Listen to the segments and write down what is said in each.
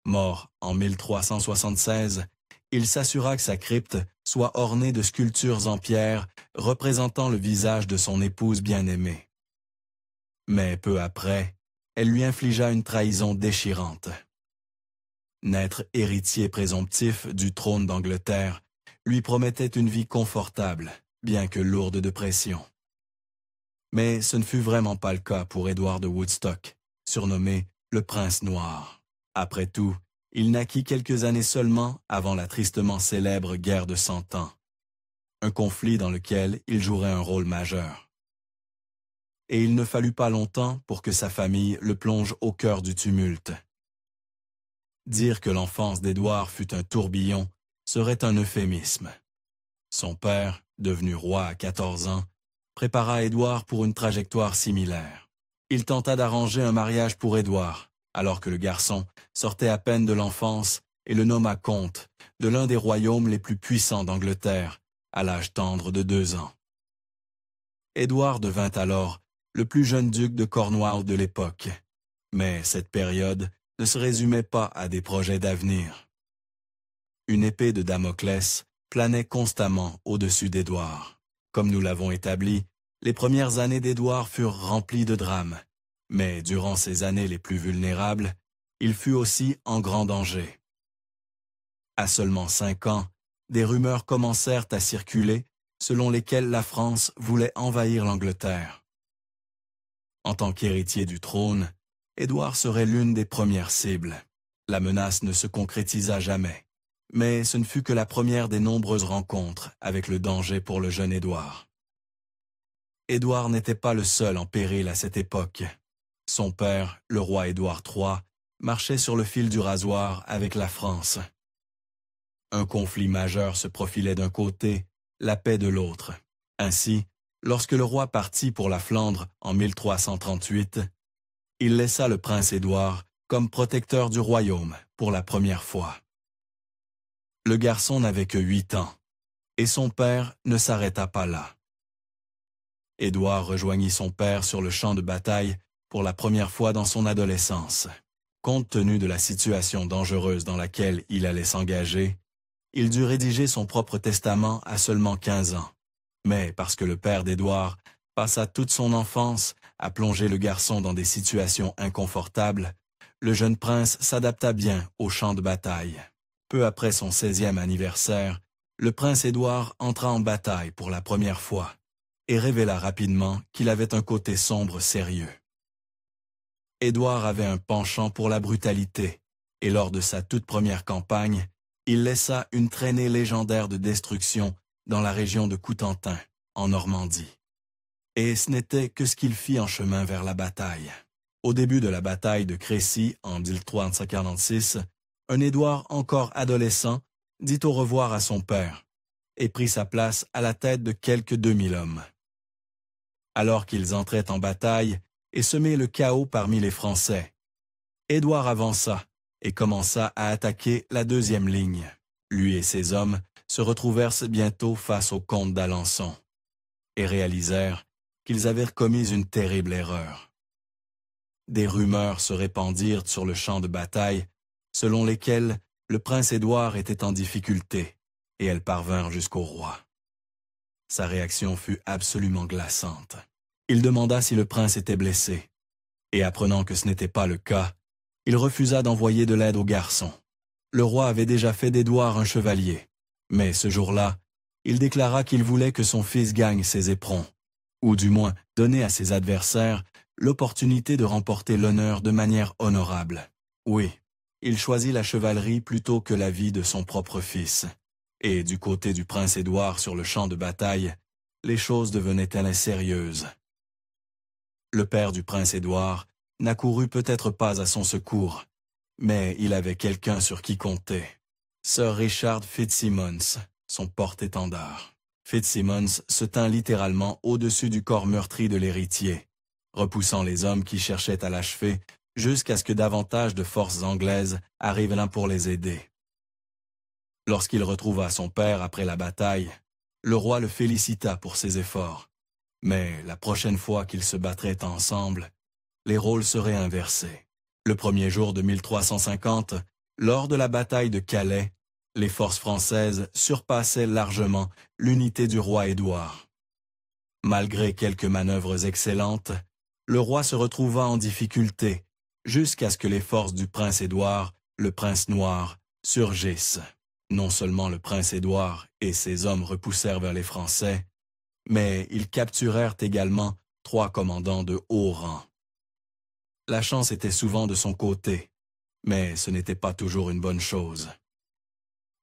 Mort en 1376, il s'assura que sa crypte soit ornée de sculptures en pierre représentant le visage de son épouse bien-aimée. Mais peu après, elle lui infligea une trahison déchirante. N'être héritier présomptif du trône d'Angleterre lui promettait une vie confortable, bien que lourde de pression. Mais ce ne fut vraiment pas le cas pour Édouard de Woodstock, surnommé le Prince Noir. Après tout, il naquit quelques années seulement avant la tristement célèbre guerre de 100 Ans, un conflit dans lequel il jouerait un rôle majeur. Et il ne fallut pas longtemps pour que sa famille le plonge au cœur du tumulte. Dire que l'enfance d'Édouard fut un tourbillon serait un euphémisme. Son père, devenu roi à 14 ans, prépara Édouard pour une trajectoire similaire. Il tenta d'arranger un mariage pour Édouard, alors que le garçon sortait à peine de l'enfance et le nomma comte de l'un des royaumes les plus puissants d'Angleterre, à l'âge tendre de 2 ans. Édouard devint alors le plus jeune duc de Cornouailles de l'époque, mais cette période ne se résumait pas à des projets d'avenir. Une épée de Damoclès planait constamment au-dessus d'Édouard. Comme nous l'avons établi, les premières années d'Édouard furent remplies de drames, mais durant ces années les plus vulnérables, il fut aussi en grand danger. À seulement 5 ans, des rumeurs commencèrent à circuler selon lesquelles la France voulait envahir l'Angleterre. En tant qu'héritier du trône, Édouard serait l'une des premières cibles. La menace ne se concrétisa jamais, mais ce ne fut que la première des nombreuses rencontres avec le danger pour le jeune Édouard. Édouard n'était pas le seul en péril à cette époque. Son père, le roi Édouard III, marchait sur le fil du rasoir avec la France. Un conflit majeur se profilait d'un côté, la paix de l'autre. Ainsi, lorsque le roi partit pour la Flandre en 1338, il laissa le prince Édouard comme protecteur du royaume pour la première fois. Le garçon n'avait que 8 ans, et son père ne s'arrêta pas là. Édouard rejoignit son père sur le champ de bataille pour la première fois dans son adolescence. Compte tenu de la situation dangereuse dans laquelle il allait s'engager, il dut rédiger son propre testament à seulement 15 ans. Mais parce que le père d'Édouard passa toute son enfance à plonger le garçon dans des situations inconfortables, le jeune prince s'adapta bien au champ de bataille. Peu après son 16e anniversaire, le prince Édouard entra en bataille pour la première fois et révéla rapidement qu'il avait un côté sombre sérieux. Édouard avait un penchant pour la brutalité, et lors de sa toute première campagne, il laissa une traînée légendaire de destruction dans la région de Cotentin, en Normandie. Et ce n'était que ce qu'il fit en chemin vers la bataille. Au début de la bataille de Crécy, en 1346, un Édouard encore adolescent dit au revoir à son père et prit sa place à la tête de quelques 2000 hommes. Alors qu'ils entraient en bataille et semaient le chaos parmi les Français, Édouard avança et commença à attaquer la deuxième ligne. Lui et ses hommes se retrouvèrent bientôt face au comte d'Alençon et réalisèrent qu'ils avaient commis une terrible erreur. Des rumeurs se répandirent sur le champ de bataille, selon lesquelles le prince Édouard était en difficulté, et elles parvinrent jusqu'au roi. Sa réaction fut absolument glaçante. Il demanda si le prince était blessé, et apprenant que ce n'était pas le cas, il refusa d'envoyer de l'aide au garçon. Le roi avait déjà fait d'Édouard un chevalier, mais ce jour-là, il déclara qu'il voulait que son fils gagne ses éperons, ou du moins donner à ses adversaires l'opportunité de remporter l'honneur de manière honorable. Oui, il choisit la chevalerie plutôt que la vie de son propre fils. Et du côté du prince Édouard sur le champ de bataille, les choses devenaient-elles sérieuses. Le père du prince Édouard n'accourut peut-être pas à son secours, mais il avait quelqu'un sur qui compter. Sir Richard Fitzsimmons, son porte-étendard. Fitzsimmons se tint littéralement au-dessus du corps meurtri de l'héritier, repoussant les hommes qui cherchaient à l'achever jusqu'à ce que davantage de forces anglaises arrivent là pour les aider. Lorsqu'il retrouva son père après la bataille, le roi le félicita pour ses efforts. Mais la prochaine fois qu'ils se battraient ensemble, les rôles seraient inversés. Le premier jour de 1350, Lors de la bataille de Calais, les forces françaises surpassaient largement l'unité du roi Édouard. Malgré quelques manœuvres excellentes, le roi se retrouva en difficulté jusqu'à ce que les forces du prince Édouard, le prince noir, surgissent. Non seulement le prince Édouard et ses hommes repoussèrent vers les Français, mais ils capturèrent également 3 commandants de haut rang. La chance était souvent de son côté, mais ce n'était pas toujours une bonne chose.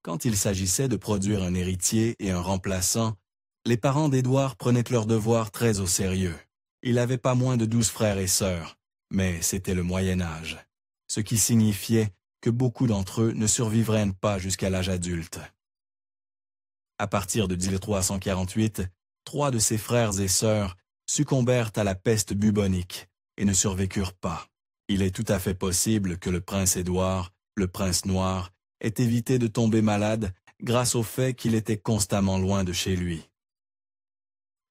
Quand il s'agissait de produire un héritier et un remplaçant, les parents d'Édouard prenaient leurs devoirs très au sérieux. Il n'avait pas moins de 12 frères et sœurs, mais c'était le Moyen Âge, ce qui signifiait que beaucoup d'entre eux ne survivraient pas jusqu'à l'âge adulte. À partir de 1348, 3 de ses frères et sœurs succombèrent à la peste bubonique et ne survécurent pas. Il est tout à fait possible que le prince Édouard, le prince noir, ait évité de tomber malade grâce au fait qu'il était constamment loin de chez lui.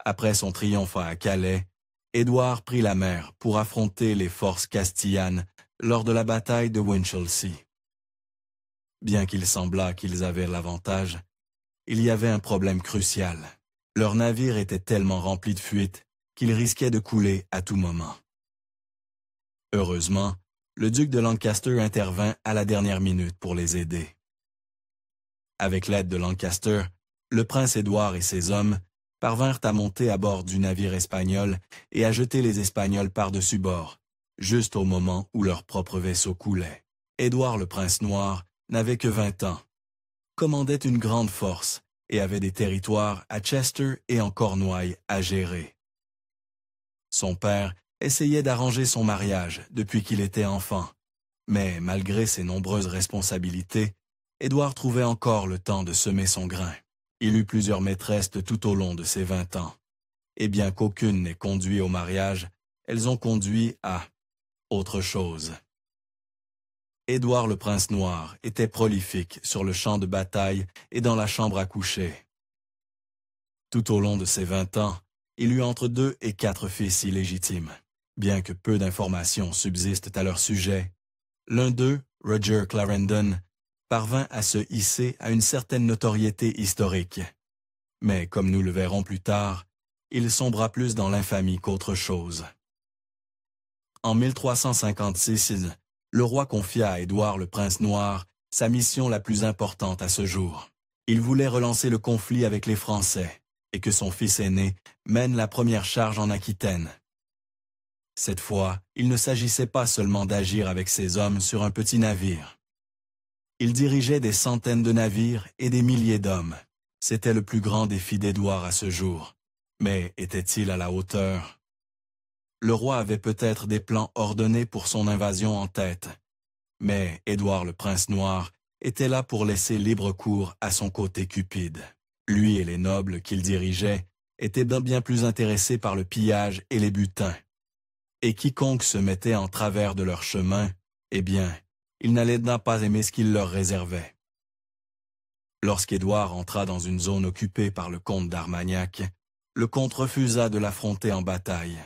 Après son triomphe à Calais, Édouard prit la mer pour affronter les forces castillanes lors de la bataille de Winchelsea. Bien qu'il semblât qu'ils avaient l'avantage, il y avait un problème crucial. Leur navire était tellement rempli de fuites qu'ils risquaient de couler à tout moment. Heureusement, le duc de Lancaster intervint à la dernière minute pour les aider. Avec l'aide de Lancaster, le prince Édouard et ses hommes parvinrent à monter à bord du navire espagnol et à jeter les Espagnols par-dessus bord, juste au moment où leur propre vaisseau coulait. Édouard le prince noir n'avait que 20 ans, commandait une grande force et avait des territoires à Chester et en Cornouailles à gérer. Son père essayait d'arranger son mariage depuis qu'il était enfant, mais malgré ses nombreuses responsabilités, Édouard trouvait encore le temps de semer son grain. Il eut plusieurs maîtresses tout au long de ses 20 ans, et bien qu'aucune n'ait conduit au mariage, elles ont conduit à autre chose. Édouard le prince noir était prolifique sur le champ de bataille et dans la chambre à coucher. Tout au long de ses 20 ans, il eut entre 2 et 4 fils illégitimes. Bien que peu d'informations subsistent à leur sujet, l'un d'eux, Roger Clarendon, parvint à se hisser à une certaine notoriété historique. Mais comme nous le verrons plus tard, il sombra plus dans l'infamie qu'autre chose. En 1356, le roi confia à Édouard le prince noir sa mission la plus importante à ce jour. Il voulait relancer le conflit avec les Français et que son fils aîné mène la première charge en Aquitaine. Cette fois, il ne s'agissait pas seulement d'agir avec ses hommes sur un petit navire. Il dirigeait des centaines de navires et des milliers d'hommes. C'était le plus grand défi d'Édouard à ce jour. Mais était-il à la hauteur? Le roi avait peut-être des plans ordonnés pour son invasion en tête. Mais Édouard le prince noir était là pour laisser libre cours à son côté cupide. Lui et les nobles qu'il dirigeait étaient bien plus intéressés par le pillage et les butins. Et quiconque se mettait en travers de leur chemin, eh bien, il n'allait pas aimer ce qu'il leur réservait. Lorsqu'Édouard entra dans une zone occupée par le comte d'Armagnac, le comte refusa de l'affronter en bataille.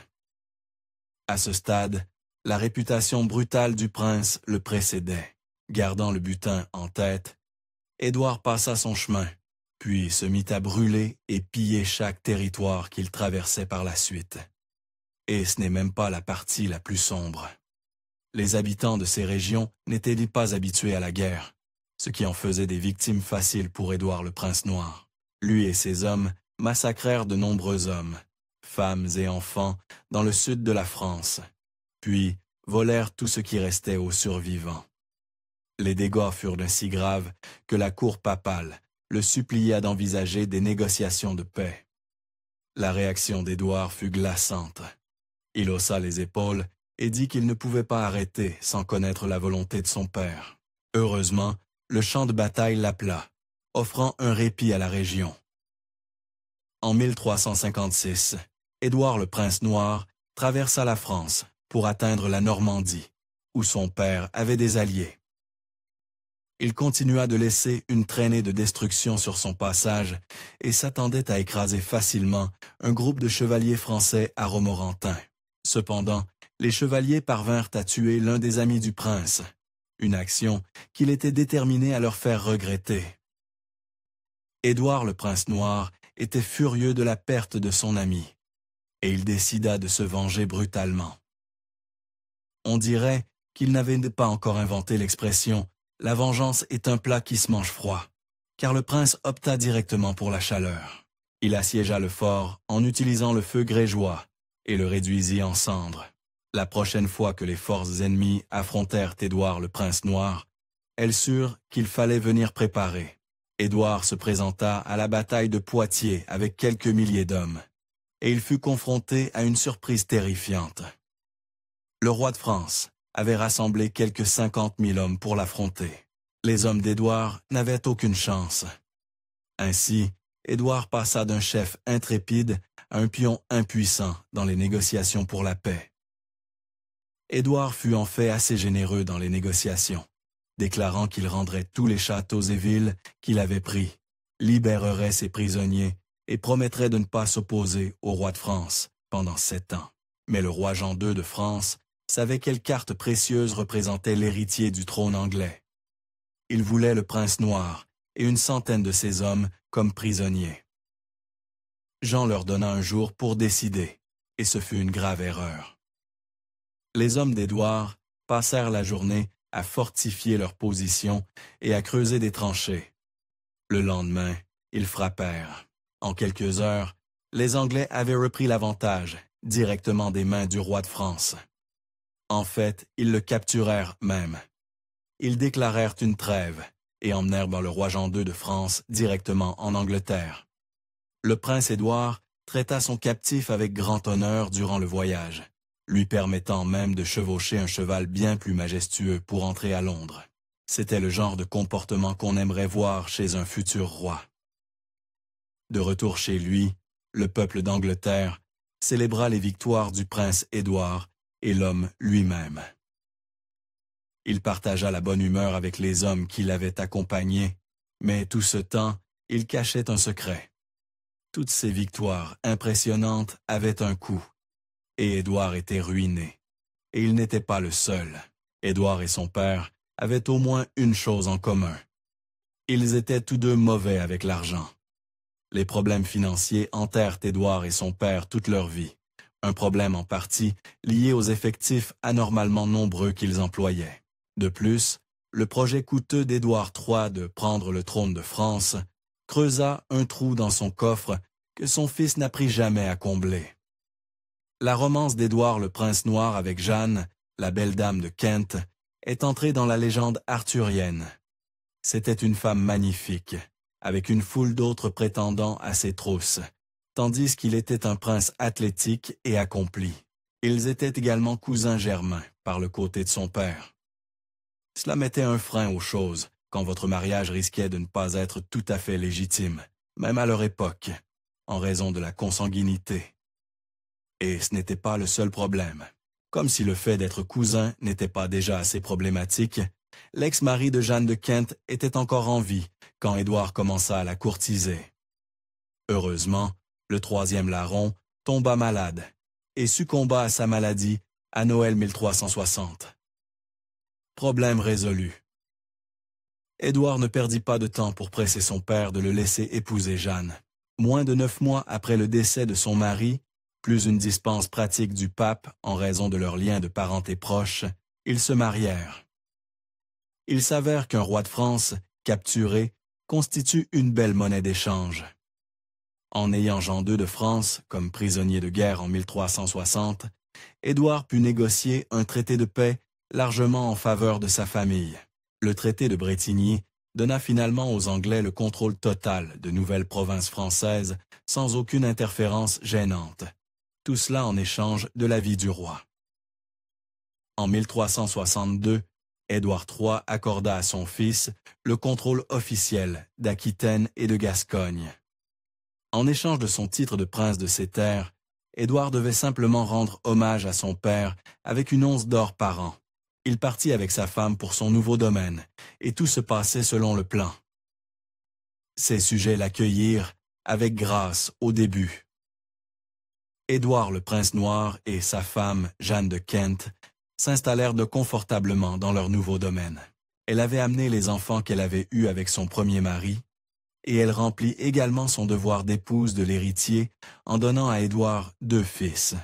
À ce stade, la réputation brutale du prince le précédait. Gardant le butin en tête, Édouard passa son chemin, puis se mit à brûler et piller chaque territoire qu'il traversait par la suite. Et ce n'est même pas la partie la plus sombre. Les habitants de ces régions n'étaient pas habitués à la guerre, ce qui en faisait des victimes faciles pour Édouard le prince noir. Lui et ses hommes massacrèrent de nombreux hommes, femmes et enfants dans le sud de la France, puis volèrent tout ce qui restait aux survivants. Les dégâts furent si graves que la cour papale le supplia d'envisager des négociations de paix. La réaction d'Édouard fut glaçante. Il haussa les épaules et dit qu'il ne pouvait pas arrêter sans connaître la volonté de son père. Heureusement, le champ de bataille l'appela, offrant un répit à la région. En 1356, Édouard le prince noir traversa la France pour atteindre la Normandie, où son père avait des alliés. Il continua de laisser une traînée de destruction sur son passage et s'attendait à écraser facilement un groupe de chevaliers français à Romorantin. Cependant, les chevaliers parvinrent à tuer l'un des amis du prince, une action qu'il était déterminé à leur faire regretter. Édouard le prince noir était furieux de la perte de son ami, et il décida de se venger brutalement. On dirait qu'il n'avait pas encore inventé l'expression « la vengeance est un plat qui se mange froid », car le prince opta directement pour la chaleur. Il assiégea le fort en utilisant le feu grégeois et le réduisit en cendres. La prochaine fois que les forces ennemies affrontèrent Édouard le prince noir, elles surent qu'il fallait venir préparer. Édouard se présenta à la bataille de Poitiers avec quelques milliers d'hommes, et il fut confronté à une surprise terrifiante. Le roi de France avait rassemblé quelques 50 000 hommes pour l'affronter. Les hommes d'Édouard n'avaient aucune chance. Ainsi, Édouard passa d'un chef intrépide à un pion impuissant dans les négociations pour la paix. Édouard fut en fait assez généreux dans les négociations, déclarant qu'il rendrait tous les châteaux et villes qu'il avait pris, libérerait ses prisonniers et promettrait de ne pas s'opposer au roi de France pendant 7 ans. Mais le roi Jean II de France savait quelle carte précieuse représentait l'héritier du trône anglais. Il voulait le prince noir et une centaine de ses hommes comme prisonniers. Jean leur donna un jour pour décider, et ce fut une grave erreur. Les hommes d'Édouard passèrent la journée à fortifier leur position et à creuser des tranchées. Le lendemain, ils frappèrent. En quelques heures, les Anglais avaient repris l'avantage directement des mains du roi de France. En fait, ils le capturèrent même. Ils déclarèrent une trêve et emmenèrent le roi Jean II de France directement en Angleterre. Le prince Édouard traita son captif avec grand honneur durant le voyage, lui permettant même de chevaucher un cheval bien plus majestueux pour entrer à Londres. C'était le genre de comportement qu'on aimerait voir chez un futur roi. De retour chez lui, le peuple d'Angleterre célébra les victoires du prince Édouard et l'homme lui-même. Il partagea la bonne humeur avec les hommes qui l'avaient accompagné, mais tout ce temps, il cachait un secret. Toutes ces victoires impressionnantes avaient un coût, et Édouard était ruiné. Et il n'était pas le seul. Édouard et son père avaient au moins une chose en commun. Ils étaient tous deux mauvais avec l'argent. Les problèmes financiers hantèrent Édouard et son père toute leur vie, un problème en partie lié aux effectifs anormalement nombreux qu'ils employaient. De plus, le projet coûteux d'Édouard III de prendre le trône de France creusa un trou dans son coffre que son fils n'apprit jamais à combler. La romance d'Édouard le prince noir avec Jeanne, la belle dame de Kent, est entrée dans la légende arthurienne. C'était une femme magnifique, avec une foule d'autres prétendants à ses trousses, tandis qu'il était un prince athlétique et accompli. Ils étaient également cousins germains par le côté de son père. Cela mettait un frein aux choses quand votre mariage risquait de ne pas être tout à fait légitime, même à leur époque, en raison de la consanguinité. Et ce n'était pas le seul problème. Comme si le fait d'être cousin n'était pas déjà assez problématique, l'ex-mari de Jeanne de Kent était encore en vie quand Édouard commença à la courtiser. Heureusement, le troisième larron tomba malade et succomba à sa maladie à Noël 1360. Problème résolu. Édouard ne perdit pas de temps pour presser son père de le laisser épouser Jeanne. Moins de 9 mois après le décès de son mari, plus une dispense pratique du pape en raison de leur lien de parenté proche, ils se marièrent. Il s'avère qu'un roi de France, capturé, constitue une belle monnaie d'échange. En ayant Jean II de France comme prisonnier de guerre en 1360, Édouard put négocier un traité de paix largement en faveur de sa famille. Le traité de Bretigny donna finalement aux Anglais le contrôle total de nouvelles provinces françaises sans aucune interférence gênante. Tout cela en échange de l'avis du roi. En 1362, Édouard III accorda à son fils le contrôle officiel d'Aquitaine et de Gascogne. En échange de son titre de prince de ces terres, Édouard devait simplement rendre hommage à son père avec une once d'or par an. Il partit avec sa femme pour son nouveau domaine, et tout se passait selon le plan. Ses sujets l'accueillirent avec grâce au début. Édouard le prince noir et sa femme, Jeanne de Kent, s'installèrent confortablement dans leur nouveau domaine. Elle avait amené les enfants qu'elle avait eus avec son premier mari, et elle remplit également son devoir d'épouse de l'héritier en donnant à Édouard 2 fils.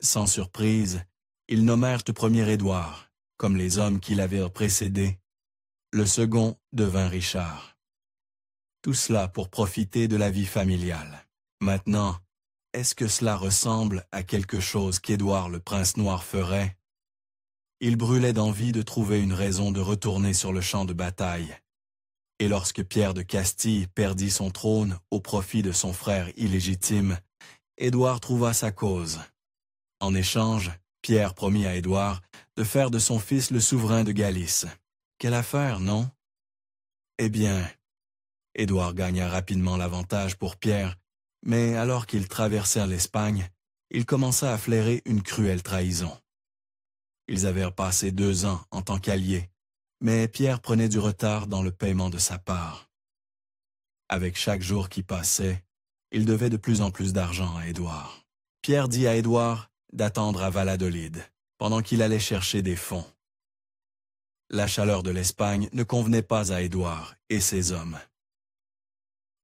Sans surprise, ils nommèrent le premier Édouard, comme les hommes qui l'avaient précédé. Le second devint Richard. Tout cela pour profiter de la vie familiale. Maintenant, est-ce que cela ressemble à quelque chose qu'Édouard le prince noir ferait? Il brûlait d'envie de trouver une raison de retourner sur le champ de bataille. Et lorsque Pierre de Castille perdit son trône au profit de son frère illégitime, Édouard trouva sa cause. En échange, Pierre promit à Édouard de faire de son fils le souverain de Galice. Quelle affaire, non? Eh bien, Édouard gagna rapidement l'avantage pour Pierre, mais alors qu'ils traversèrent l'Espagne, il commença à flairer une cruelle trahison. Ils avaient passé 2 ans en tant qu'alliés, mais Pierre prenait du retard dans le paiement de sa part. Avec chaque jour qui passait, il devait de plus en plus d'argent à Édouard. Pierre dit à Édouard d'attendre à Valladolid, pendant qu'il allait chercher des fonds. La chaleur de l'Espagne ne convenait pas à Édouard et ses hommes.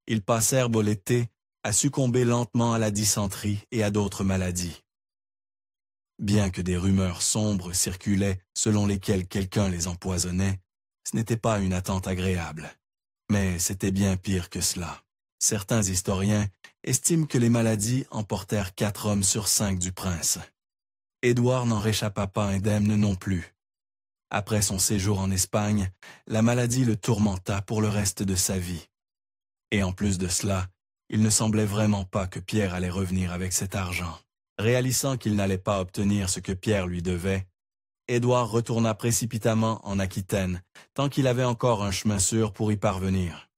Ils passèrent beau l'été à succomber lentement à la dysenterie et à d'autres maladies. Bien que des rumeurs sombres circulaient selon lesquelles quelqu'un les empoisonnait, ce n'était pas une attente agréable. Mais c'était bien pire que cela. Certains historiens estiment que les maladies emportèrent 4 hommes sur 5 du prince. Édouard n'en réchappa pas indemne non plus. Après son séjour en Espagne, la maladie le tourmenta pour le reste de sa vie. Et en plus de cela, il ne semblait vraiment pas que Pierre allait revenir avec cet argent. Réalisant qu'il n'allait pas obtenir ce que Pierre lui devait, Édouard retourna précipitamment en Aquitaine, tant qu'il avait encore un chemin sûr pour y parvenir.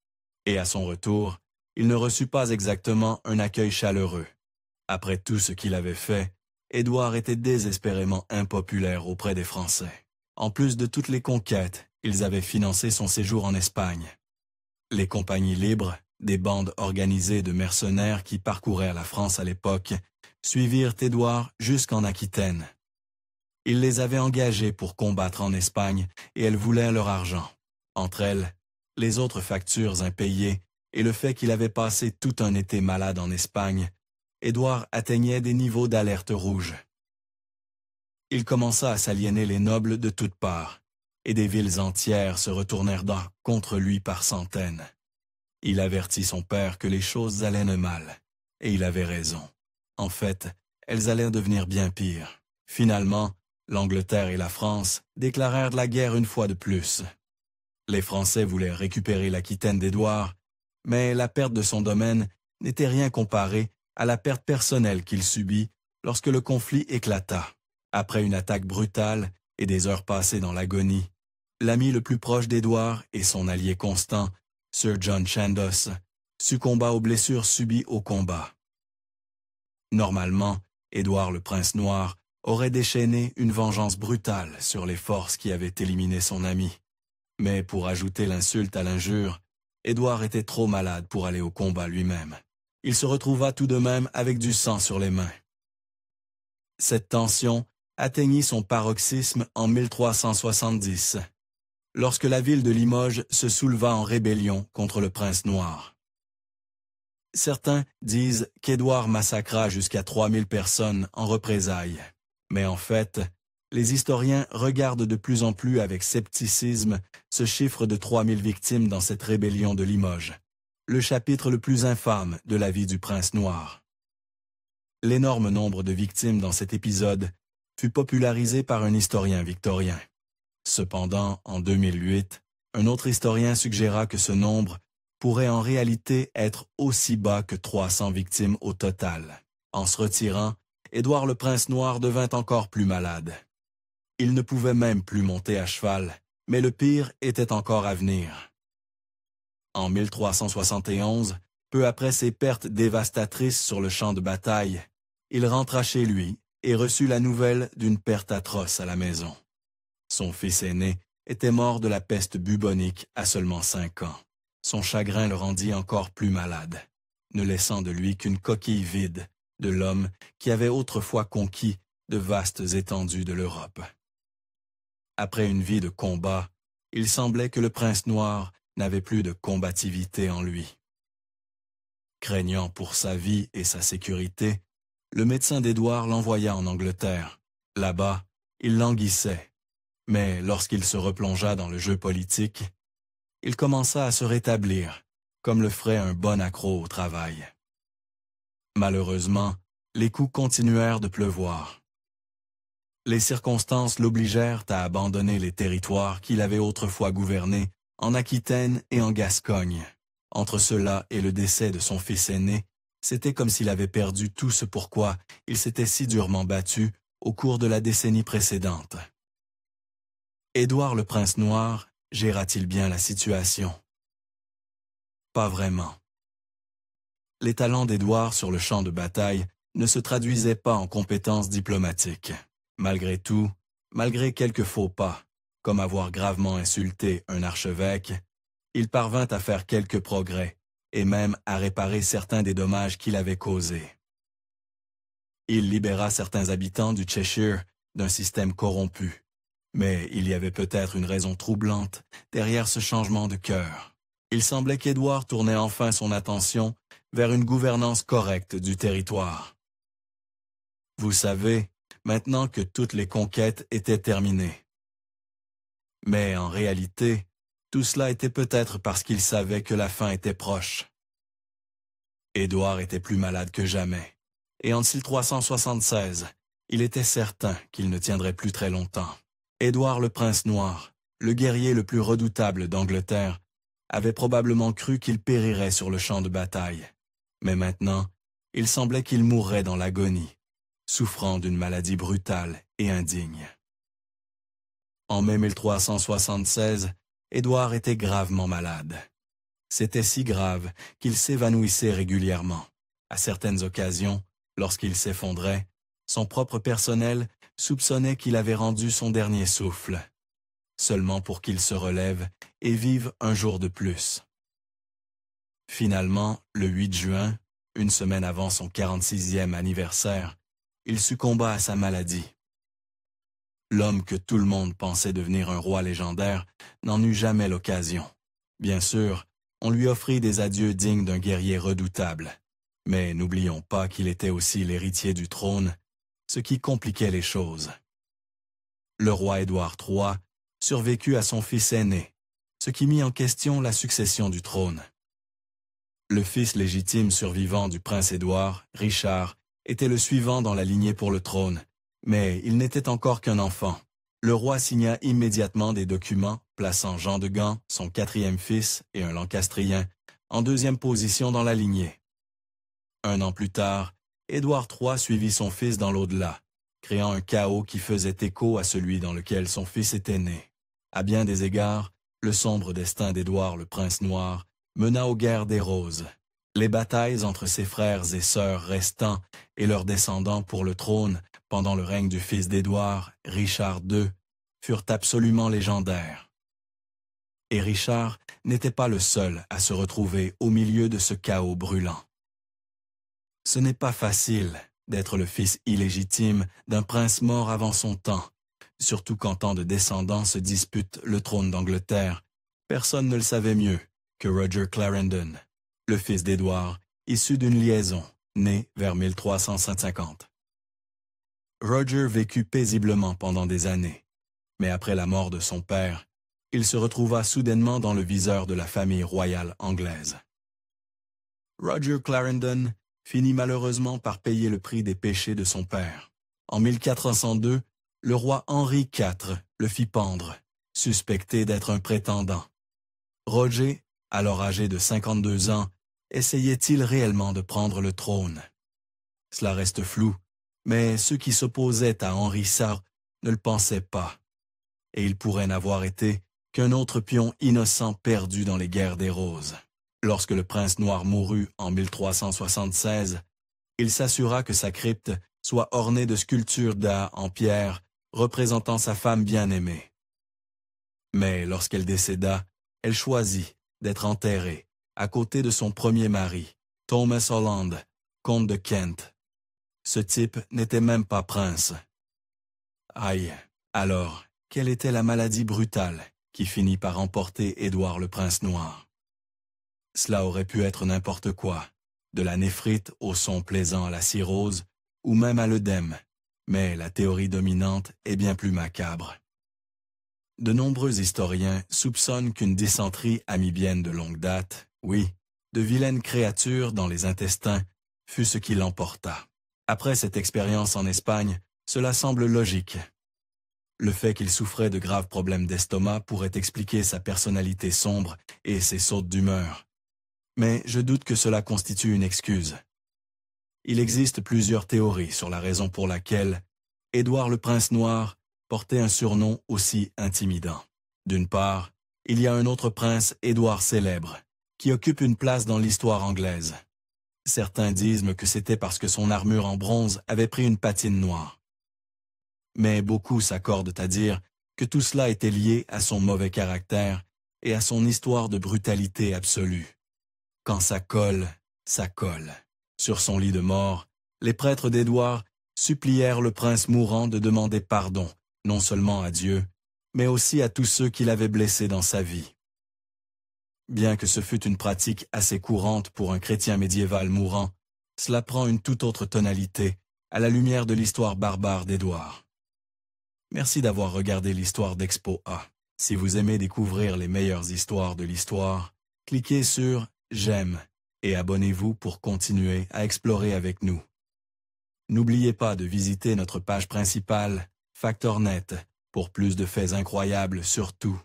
Et à son retour, il ne reçut pas exactement un accueil chaleureux. Après tout ce qu'il avait fait, Édouard était désespérément impopulaire auprès des Français. En plus de toutes les conquêtes, ils avaient financé son séjour en Espagne. Les compagnies libres, des bandes organisées de mercenaires qui parcourèrent la France à l'époque, suivirent Édouard jusqu'en Aquitaine. Il les avait engagées pour combattre en Espagne et elles voulaient leur argent. Entre elles, les autres factures impayées et le fait qu'il avait passé tout un été malade en Espagne, Édouard atteignait des niveaux d'alerte rouge. Il commença à s'aliéner les nobles de toutes parts, et des villes entières se retournèrent contre lui par centaines. Il avertit son père que les choses allaient mal, et il avait raison. En fait, elles allaient devenir bien pires. Finalement, l'Angleterre et la France déclarèrent la guerre une fois de plus. Les Français voulaient récupérer l'Aquitaine d'Édouard, mais la perte de son domaine n'était rien comparée à la perte personnelle qu'il subit lorsque le conflit éclata. Après une attaque brutale et des heures passées dans l'agonie, l'ami le plus proche d'Édouard et son allié constant, Sir John Chandos, succomba aux blessures subies au combat. Normalement, Édouard le prince noir aurait déchaîné une vengeance brutale sur les forces qui avaient éliminé son ami. Mais pour ajouter l'insulte à l'injure, Édouard était trop malade pour aller au combat lui-même. Il se retrouva tout de même avec du sang sur les mains. Cette tension atteignit son paroxysme en 1370, lorsque la ville de Limoges se souleva en rébellion contre le prince noir. Certains disent qu'Édouard massacra jusqu'à 3000 personnes en représailles. Mais en fait, les historiens regardent de plus en plus avec scepticisme ce chiffre de 3000 victimes dans cette rébellion de Limoges, le chapitre le plus infâme de la vie du prince noir. L'énorme nombre de victimes dans cet épisode fut popularisé par un historien victorien. Cependant, en 2008, un autre historien suggéra que ce nombre pourrait en réalité être aussi bas que 300 victimes au total. En se retirant, Édouard le prince noir devint encore plus malade. Il ne pouvait même plus monter à cheval, mais le pire était encore à venir. En 1371, peu après ses pertes dévastatrices sur le champ de bataille, il rentra chez lui et reçut la nouvelle d'une perte atroce à la maison. Son fils aîné était mort de la peste bubonique à seulement 5 ans. Son chagrin le rendit encore plus malade, ne laissant de lui qu'une coquille vide de l'homme qui avait autrefois conquis de vastes étendues de l'Europe. Après une vie de combat, il semblait que le prince noir n'avait plus de combativité en lui. Craignant pour sa vie et sa sécurité, le médecin d'Édouard l'envoya en Angleterre. Là-bas, il languissait, mais lorsqu'il se replongea dans le jeu politique, il commença à se rétablir, comme le ferait un bon accro au travail. Malheureusement, les coups continuèrent de pleuvoir. Les circonstances l'obligèrent à abandonner les territoires qu'il avait autrefois gouvernés en Aquitaine et en Gascogne. Entre cela et le décès de son fils aîné, c'était comme s'il avait perdu tout ce pourquoi il s'était si durement battu au cours de la décennie précédente. Édouard le prince noir géra-t-il bien la situation? Pas vraiment. Les talents d'Édouard sur le champ de bataille ne se traduisaient pas en compétences diplomatiques. Malgré tout, malgré quelques faux pas, comme avoir gravement insulté un archevêque, il parvint à faire quelques progrès et même à réparer certains des dommages qu'il avait causés. Il libéra certains habitants du Cheshire d'un système corrompu, mais il y avait peut-être une raison troublante derrière ce changement de cœur. Il semblait qu'Édouard tournait enfin son attention vers une gouvernance correcte du territoire. Vous savez, maintenant que toutes les conquêtes étaient terminées. Mais en réalité, tout cela était peut-être parce qu'il savait que la fin était proche. Édouard était plus malade que jamais, et en 1376, il était certain qu'il ne tiendrait plus très longtemps. Édouard le prince noir, le guerrier le plus redoutable d'Angleterre, avait probablement cru qu'il périrait sur le champ de bataille. Mais maintenant, il semblait qu'il mourrait dans l'agonie, souffrant d'une maladie brutale et indigne. En mai 1376, Édouard était gravement malade. C'était si grave qu'il s'évanouissait régulièrement. À certaines occasions, lorsqu'il s'effondrait, son propre personnel soupçonnait qu'il avait rendu son dernier souffle, seulement pour qu'il se relève et vive un jour de plus. Finalement, le 8 juin, une semaine avant son 46e anniversaire, il succomba à sa maladie. L'homme que tout le monde pensait devenir un roi légendaire n'en eut jamais l'occasion. Bien sûr, on lui offrit des adieux dignes d'un guerrier redoutable. Mais n'oublions pas qu'il était aussi l'héritier du trône, ce qui compliquait les choses. Le roi Édouard III survécut à son fils aîné, ce qui mit en question la succession du trône. Le fils légitime survivant du prince Édouard, Richard, était le suivant dans la lignée pour le trône, mais il n'était encore qu'un enfant. Le roi signa immédiatement des documents plaçant Jean de Gand, son 4e fils et un Lancastrien, en 2e position dans la lignée. Un an plus tard, Édouard III suivit son fils dans l'au-delà, créant un chaos qui faisait écho à celui dans lequel son fils était né. À bien des égards, le sombre destin d'Édouard le prince noir mena aux guerres des Roses. Les batailles entre ses frères et sœurs restants et leurs descendants pour le trône pendant le règne du fils d'Édouard, Richard II, furent absolument légendaires. Et Richard n'était pas le seul à se retrouver au milieu de ce chaos brûlant. Ce n'est pas facile d'être le fils illégitime d'un prince mort avant son temps, surtout quand tant de descendants se disputent le trône d'Angleterre. Personne ne le savait mieux que Roger Clarendon, le fils d'Édouard, issu d'une liaison, né vers 1350. Roger vécut paisiblement pendant des années, mais après la mort de son père, il se retrouva soudainement dans le viseur de la famille royale anglaise. Roger Clarendon finit malheureusement par payer le prix des péchés de son père. En 1402, le roi Henri IV le fit pendre, suspecté d'être un prétendant. Roger, alors âgé de 52 ans, essayait-il réellement de prendre le trône? Cela reste flou, mais ceux qui s'opposaient à Henri IV ne le pensaient pas, et il pourrait n'avoir été qu'un autre pion innocent perdu dans les guerres des Roses. Lorsque le prince noir mourut en 1376, il s'assura que sa crypte soit ornée de sculptures d'art en pierre représentant sa femme bien-aimée. Mais lorsqu'elle décéda, elle choisit d'être enterrée à côté de son premier mari, Thomas Holland, comte de Kent. Ce type n'était même pas prince, Aïe. Alors, quelle était la maladie brutale qui finit par emporter Édouard le Prince Noir? Cela aurait pu être n'importe quoi, de la néphrite au son plaisant à la cirrhose, ou même à l'œdème, mais la théorie dominante est bien plus macabre. De nombreux historiens soupçonnent qu'une dysenterie amibienne de longue date, oui, de vilaines créatures dans les intestins, fut ce qui l'emporta. Après cette expérience en Espagne, cela semble logique. Le fait qu'il souffrait de graves problèmes d'estomac pourrait expliquer sa personnalité sombre et ses sautes d'humeur. Mais je doute que cela constitue une excuse. Il existe plusieurs théories sur la raison pour laquelle Édouard le Prince Noir portait un surnom aussi intimidant. D'une part, il y a un autre prince, Édouard célèbre, qui occupe une place dans l'histoire anglaise. Certains disent que c'était parce que son armure en bronze avait pris une patine noire. Mais beaucoup s'accordent à dire que tout cela était lié à son mauvais caractère et à son histoire de brutalité absolue. Quand ça colle, ça colle. Sur son lit de mort, les prêtres d'Édouard supplièrent le prince mourant de demander pardon, non seulement à Dieu, mais aussi à tous ceux qui l'avaient blessé dans sa vie. Bien que ce fût une pratique assez courante pour un chrétien médiéval mourant, cela prend une toute autre tonalité à la lumière de l'histoire barbare d'Édouard. Merci d'avoir regardé l'histoire d'Expo A. Si vous aimez découvrir les meilleures histoires de l'histoire, cliquez sur « J'aime » et abonnez-vous pour continuer à explorer avec nous. N'oubliez pas de visiter notre page principale, Factornet, pour plus de faits incroyables sur tout.